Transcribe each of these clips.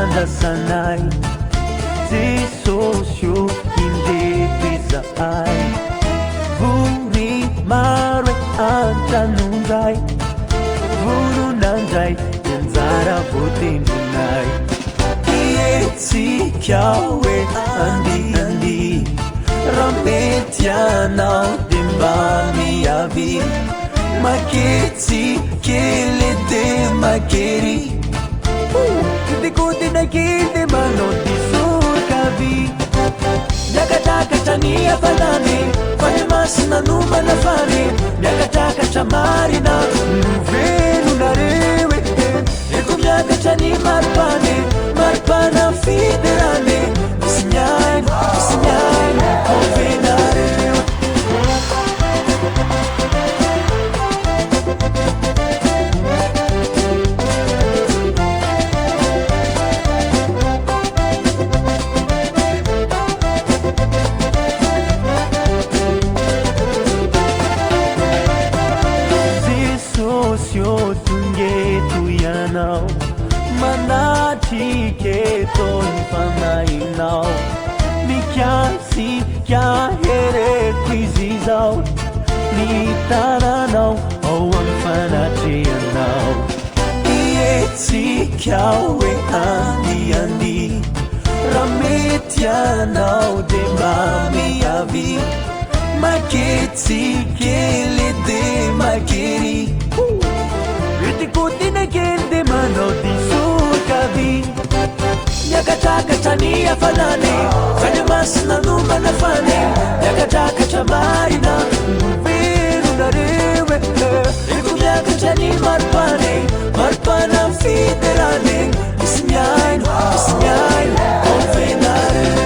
andasanay Jesosyo hindi pisaay Buri mare antanunday Vuru nanday yanzara butinunay Ietsi kyawe andi andi Rametianao dimbami yavi Maketsi kele de makeri Kiti na kiti manoti sukavi Yakataka chania fanani Fanimasi na numa na fani Yakataka chamari na Nuvenu na rewe Ekumyaka chani marpani Marpana fiderani Isinyani, isinyani Ovena rewe Manati ke ton panainao Ni kya si kya here quizizao Ni taranao Owan fanati anao Ietsi kya we andi andi Rametianao de mami avi Maketsi kele de makeri Kuti na kende manoti sukavi Yakataka chania fanani Fanimasi na numa na fani Yakataka chamari na Mviru na rewe Ikumyaka chani marpani Marpana fiderani Isimyainu, isimyainu Ovena rewe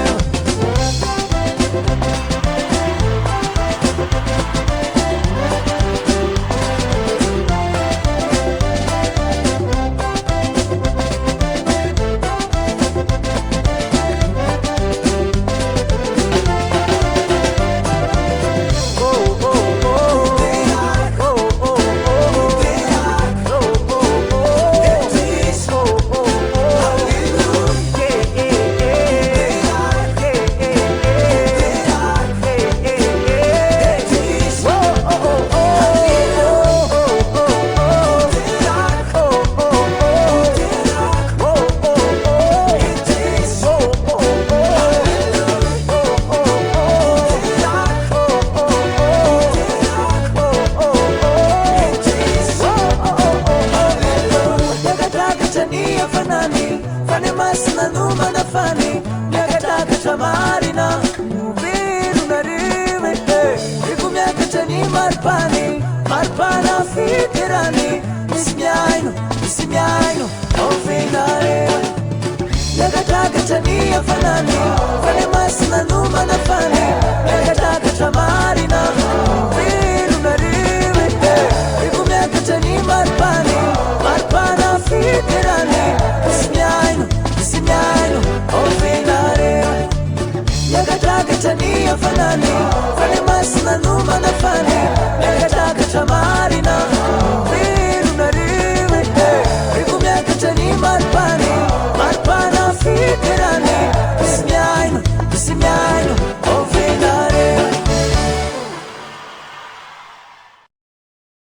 Marpana fitirani Isimiaino, isimiaino Ovena rewe Yakataka chania fanani Fanimasi na numa na fani Yakataka chamari na Mviru na rewe Ikumyaka chani marpani Marpana fitirani Isimiaino, isimiaino Ovena rewe Yakataka chania fanani Fanimasi na numa na fani